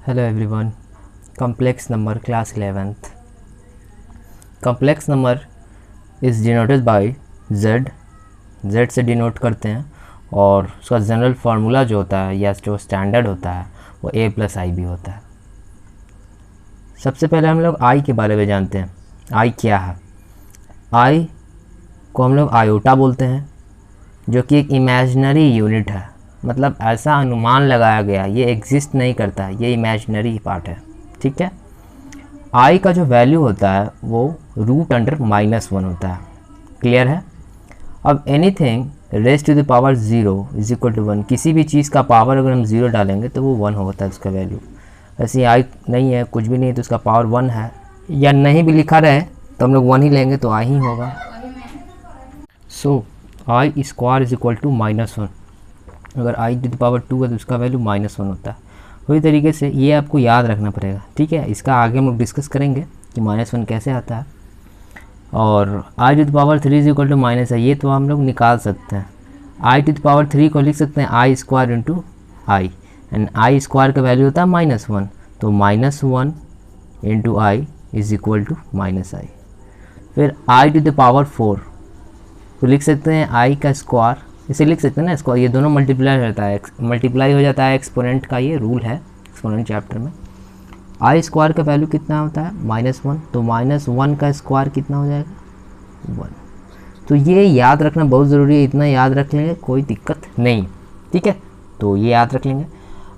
Hello everyone. Complex number class 11th. Complex number is denoted by Z. Z से denote करते हैं और उसका जनरल फार्मूला जो होता है या जो स्टैंडर्ड होता है वो a प्लस आई बी होता है। सबसे पहले हम लोग i के बारे में जानते हैं। i क्या है? i को हम लोग आयोटा बोलते हैं, जो कि एक इमेजिनरी यूनिट है। मतलब ऐसा अनुमान लगाया गया, ये एग्जिस्ट नहीं करता है, ये इमेजिनरी पार्ट है। ठीक है। i का जो वैल्यू होता है वो √(-1) होता है। क्लियर है? अब anything raise to the power 0 is equal to 1, किसी भी चीज़ का पावर अगर हम 0 डालेंगे तो वो 1 होता है उसका वैल्यू। ऐसे i नहीं है, कुछ भी नहीं है तो उसका पावर 1 है, या नहीं भी लिखा रहे तो हम लोग 1 ही लेंगे तो i ही होगा। So i square is equal to -1। अगर i टू द पावर 2 है तो उसका वैल्यू -1 होता है। वही तरीके से ये आपको याद रखना पड़ेगा। ठीक है, इसका आगे हम लोग डिस्कस करेंगे कि -1 कैसे आता है। और i to the power 3 is equal to minus है, ये तो हम लोग निकाल सकते हैं। i टू द पावर 3 को लिख सकते हैं i square into i, and i square का वैल्यू होता है -1, तो -1 into i is equal to -i। फिर i टू द पावर 4 तो लिख सकते हैं i का स्क्वायर, इसे लिख सकते हैं ना स्क्वायर, ये दोनों मल्टीप्लाई होता है, मल्टीप्लाई हो जाता है एक्सपोनेंट का, ये रूल है एक्सपोनेंट चैप्टर में। i स्क्वायर का वैल्यू कितना होता है? -1, तो -1 का स्क्वायर कितना हो जाएगा? 1। तो ये याद रखना बहुत ज़रूरी है, इतना याद रख लेंगे कोई दिक्कत नहीं। ठीक है, तो ये याद रख लेंगे।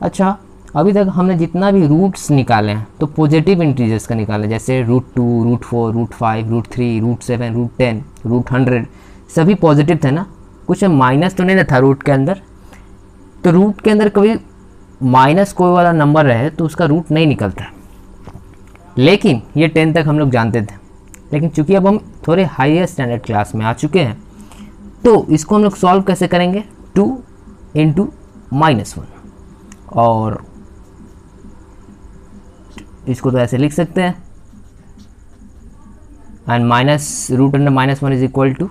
अच्छा, अभी तक हमने जितना भी रूट्स निकाले हैं तो पॉजिटिव इंटीजर्स का निकाले, जैसे √2, √4, √5, √3, √7, √10, √100 सभी पॉजिटिव थे ना, कुछ माइनस तो नहीं ना था रूट के अंदर। तो रूट के अंदर कभी माइनस कोई वाला नंबर रहे तो उसका रूट नहीं निकलता। लेकिन ये 10 तक हम लोग जानते थे, लेकिन चूंकि अब हम थोड़े हायर स्टैंडर्ड क्लास में आ चुके हैं तो इसको हम लोग सॉल्व कैसे करेंगे? 2 × -1, और इसको तो ऐसे लिख सकते हैं, and -√(-1) is equal to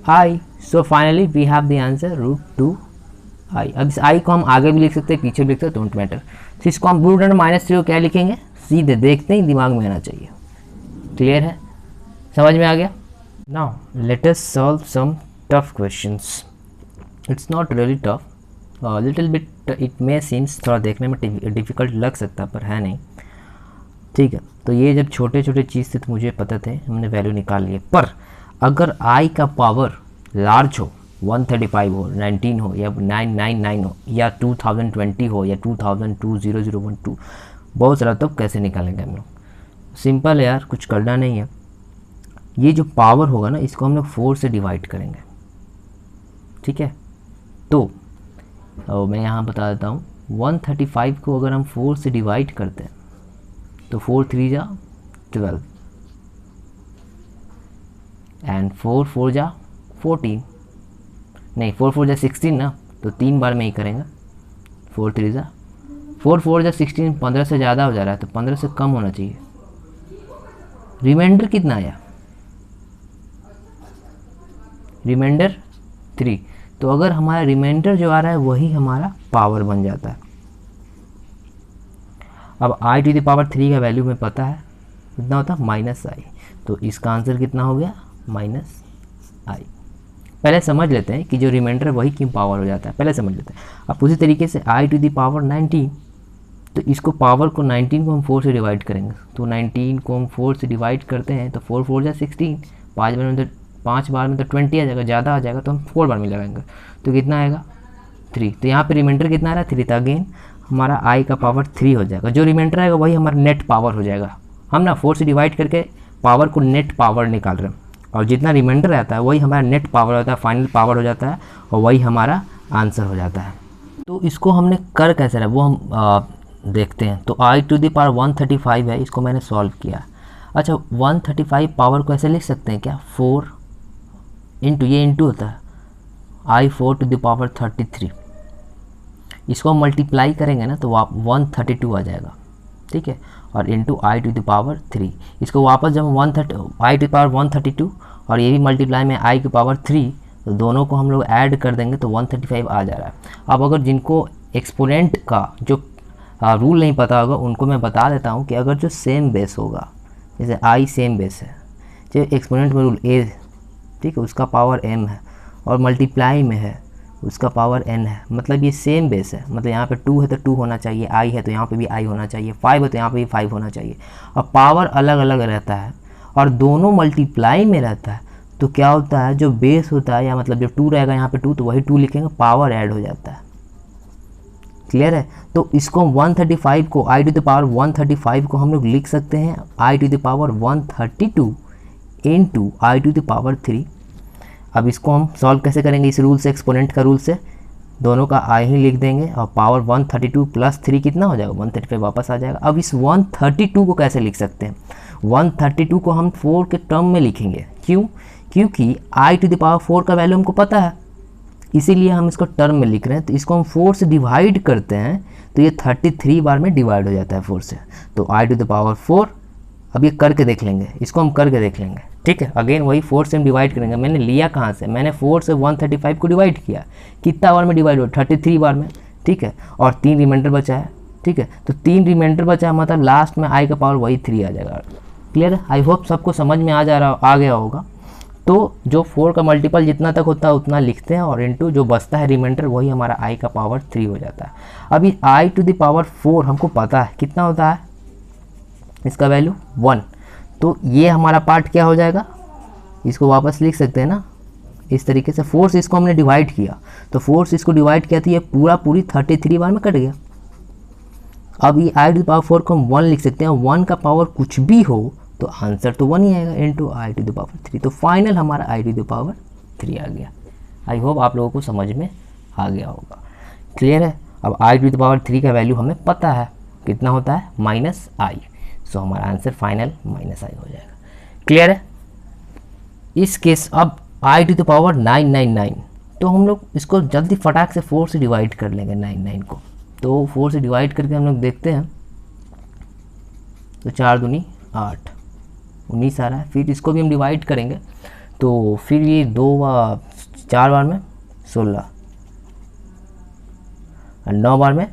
i। So finally we have the answer √2i। अब इस i को हम आगे भी लिख सकते हैं, पीछे भी लिख सकते हैं, डोंट मैटर। तो इसको हम √(-3) को क्या लिखेंगे? सीधे देखते ही दिमाग में आना चाहिए। क्लियर है? समझ में आ गया? Now let us solve some tough questions. It's not really tough, little bit it may seems, थोड़ा देखने में डिफ़िकल्ट लग सकता है पर है नहीं। ठीक है, तो ये जब छोटे छोटे चीज़ थे तो मुझे पता थे, हमने वैल्यू निकाल लिए। पर अगर i का पावर लार्ज हो, 135 हो, 19 हो, या 999 हो, या 2020 हो, या 2002, बहुत सारा, तो कैसे निकालेंगे हम लोग? सिंपल है यार, कुछ करना नहीं है। ये जो पावर होगा ना, इसको हम लोग 4 से डिवाइड करेंगे। ठीक है, तो मैं यहाँ बता देता हूँ, 135 को अगर हम 4 से डिवाइड करते हैं तो 4 3 जा 12, एंड 4 4 जा 14, नहीं 4 4 जा 16 ना, तो 3 बार में ही करेंगे। 4 3 जा 4 4 जा 16, 15 से ज़्यादा हो जा रहा है तो 15 से कम होना चाहिए। रिमाइंडर कितना आया? रिमाइंडर 3। तो अगर हमारा रिमाइंडर जो आ रहा है वही हमारा पावर बन जाता है। अब i टू द पावर 3 का वैल्यू में पता है कितना होता है? -i। तो इसका आंसर कितना हो गया? -i। पहले समझ लेते हैं कि जो रिमाइंडर है वही क्यों पावर हो जाता है, पहले समझ लेते हैं। अब उसी तरीके से i टू द पावर 19, तो इसको पावर को 19 को हम 4 से डिवाइड करेंगे, तो 19 को हम 4 से डिवाइड करते हैं तो 4 4 जा 16, 5 बार में तो 20 आ जाएगा, ज़्यादा आ जाएगा तो हम 4 बार में लगाएंगे तो कितना आएगा? 3। तो यहाँ पे रिमाइंडर कितना आ रहा है? 3। तो अगेन हमारा i का पावर 3 हो जाएगा। जो रिमाइंडर आएगा वही हमारा नेट पावर हो जाएगा। हम ना 4 से डिवाइड करके पावर को नेट पावर निकाल रहे हैं, और जितना रिमाइंडर आता है वही हमारा नेट पावर होता है, फाइनल पावर हो जाता है, और वही हमारा आंसर हो जाता है। तो इसको हमने कर कैसे रहा वो हम देखते हैं। तो i टू द पावर 135 है, इसको मैंने सॉल्व किया। अच्छा, 135 पावर को ऐसे लिख सकते हैं क्या? 4 इंटू, ये इंटू होता है, i 4 टू द पावर 33। इसको हम मल्टीप्लाई करेंगे ना तो 132 आ जाएगा। ठीक है, और into i to the power 3, इसको वापस जब i टू द पावर 132 और ये भी मल्टीप्लाई में i की पावर 3, तो दोनों को हम लोग ऐड कर देंगे तो 135 आ जा रहा है। अब अगर जिनको एक्सपोनेंट का जो रूल नहीं पता होगा उनको मैं बता देता हूँ कि अगर जो सेम बेस होगा, जैसे आई सेम बेस है, जो एक्सपोनेंट में रूल ए, ठीक है, उसका पावर m है, और मल्टीप्लाई में है उसका पावर n है, मतलब ये सेम बेस है, मतलब यहाँ पे 2 है तो 2 होना चाहिए, i है तो यहाँ पे भी i होना चाहिए, 5 है तो यहाँ पे भी 5 होना चाहिए, और पावर अलग अलग रहता है और दोनों मल्टीप्लाई में रहता है, तो क्या होता है, जो बेस होता है, या मतलब जो 2 रहेगा यहाँ पे 2 तो वही 2 लिखेंगे, पावर ऐड हो जाता है। क्लियर है? तो इसको 135 को i टू द पावर 135 को हम लोग लिख सकते हैं i to the power 132 into i to the power 3। अब इसको हम सॉल्व कैसे करेंगे, इस रूल से, एक्सपोनेंट का रूल से, दोनों का i ही लिख देंगे और पावर 132 प्लस 3 कितना हो जाएगा, 135 वापस आ जाएगा। अब इस 132 को कैसे लिख सकते हैं, 132 को हम 4 के टर्म में लिखेंगे। क्यों? क्योंकि i टू द पावर 4 का वैल्यू हमको पता है, इसीलिए हम इसको टर्म में लिख रहे हैं। तो इसको हम 4 से डिवाइड करते हैं तो ये 33 बार में डिवाइड हो जाता है 4 से, तो i टू द पावर 4। अब ये करके देख लेंगे, इसको हम करके देख लेंगे, ठीक है। अगेन वही 4 से हम डिवाइड करेंगे, मैंने लिया कहाँ से, मैंने 4 से 135 को डिवाइड किया, कितना बार में डिवाइड हो, 33 बार में, ठीक है, और 3 रिमाइंडर बचा है, ठीक है, तो 3 रिमाइंडर बचा है, मतलब लास्ट में i का पावर वही 3 आ जाएगा। क्लियर है? आई होप सबको समझ में आ गया होगा। तो जो 4 का मल्टीपल जितना तक होता है उतना लिखते हैं, और इनटू जो बचता है रिमाइंडर वही हमारा i का पावर 3 हो जाता है। अभी i टू द पावर 4 हमको पता है कितना होता है, इसका वैल्यू 1, तो ये हमारा पार्ट क्या हो जाएगा, इसको वापस लिख सकते हैं ना इस तरीके से। 4 से इसको हमने डिवाइड किया, तो 4 से इसको डिवाइड किया तो ये पूरी 33 बार में कट गया। अब ये i टू द पावर 4 को हम 1 लिख सकते हैं, 1 का पावर कुछ भी हो तो आंसर तो 1 ही आएगा, into i to the power 3। तो फाइनल हमारा आई टू द पावर 3 आ गया। आई होप आप लोगों को समझ में आ गया होगा। क्लियर है? अब आई टू द पावर 3 का वैल्यू हमें पता है कितना होता है, -i, सो हमारा आंसर फाइनल -i हो जाएगा। क्लियर है? इस केस अब आई टू द पावर 999, तो हम लोग इसको जल्दी फटाक से 4 से डिवाइड कर लेंगे 99 को। तो 4 से डिवाइड करके हम लोग देखते हैं, तो 4 दूनी 8, 19 आ रहा है। फिर इसको भी हम डिवाइड करेंगे, तो फिर ये 4 बार में 16 और 9 बार में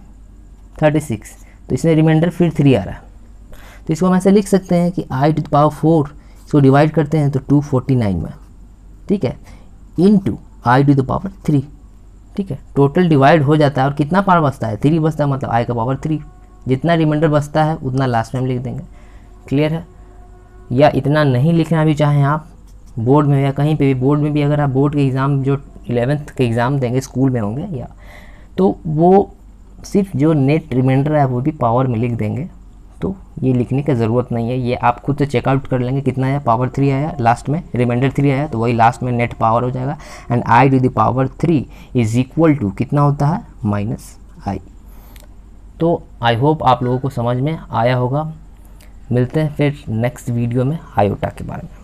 36, तो इसमें रिमाइंडर फिर 3 आ रहा है। तो इसको हम ऐसे लिख सकते हैं कि i टू द पावर 4 इसको डिवाइड करते हैं तो 249 में, ठीक है, into i to the power 3, ठीक है, टोटल डिवाइड हो जाता है और कितना पावर बचता है, 3 बचता है, मतलब i का पावर 3। जितना रिमाइंडर बचता है उतना लास्ट में हम लिख देंगे। क्लियर है? या इतना नहीं लिखना भी चाहें आप, बोर्ड में या कहीं पे भी, बोर्ड में भी अगर आप बोर्ड के एग्ज़ाम जो 11th के एग्ज़ाम देंगे स्कूल में होंगे, या तो वो सिर्फ जो नेट रिमाइंडर है वो भी पावर में लिख देंगे, तो ये लिखने की ज़रूरत नहीं है, ये आप खुद से चेकआउट कर लेंगे कितना आया, पावर 3 आया, लास्ट में रिमाइंडर 3 आया, तो वही लास्ट में नेट पावर हो जाएगा। And i to the power 3 is equal to कितना होता है, -i। तो आई होप आप लोगों को समझ में आया होगा। मिलते हैं फिर नेक्स्ट वीडियो में आयोटा के बारे में।